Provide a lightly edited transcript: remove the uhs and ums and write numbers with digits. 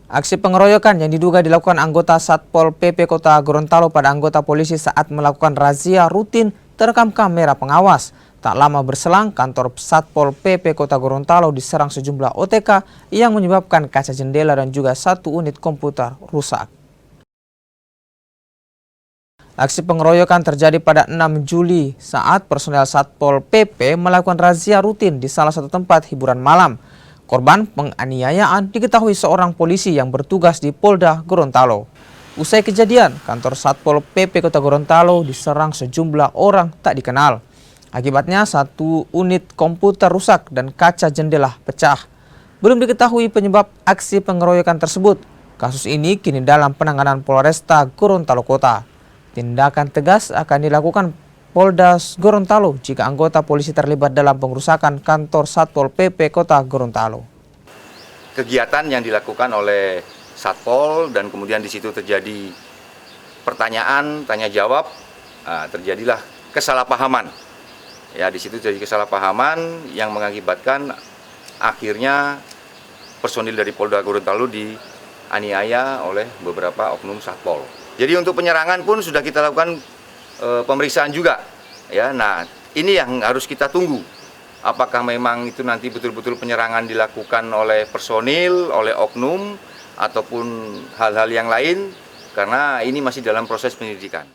Aksi pengeroyokan yang diduga dilakukan anggota Satpol PP Kota Gorontalo pada anggota polisi saat melakukan razia rutin terekam kamera pengawas. Tak lama berselang, kantor Satpol PP Kota Gorontalo diserang sejumlah OTK yang menyebabkan kaca jendela dan juga satu unit komputer rusak. Aksi pengeroyokan terjadi pada 6 Juli saat personel Satpol PP melakukan razia rutin di salah satu tempat hiburan malam. Korban penganiayaan diketahui seorang polisi yang bertugas di Polda Gorontalo. Usai kejadian, kantor Satpol PP Kota Gorontalo diserang sejumlah orang tak dikenal. Akibatnya satu unit komputer rusak dan kaca jendela pecah. Belum diketahui penyebab aksi pengeroyokan tersebut. Kasus ini kini dalam penanganan Polresta Gorontalo Kota. Tindakan tegas akan dilakukan Polda Gorontalo jika anggota polisi terlibat dalam pengerusakan kantor Satpol PP Kota Gorontalo. Kegiatan yang dilakukan oleh Satpol dan kemudian di situ terjadi pertanyaan, tanya jawab, terjadilah kesalahpahaman. Ya, di situ terjadi kesalahpahaman yang mengakibatkan akhirnya personil dari Polda Gorontalo dianiaya oleh beberapa oknum Satpol. Jadi untuk penyerangan pun sudah kita lakukan pemeriksaan juga, ya. Nah, ini yang harus kita tunggu. Apakah memang itu nanti betul-betul penyerangan dilakukan oleh personil, oleh oknum, ataupun hal-hal yang lain? Karena ini masih dalam proses penyelidikan.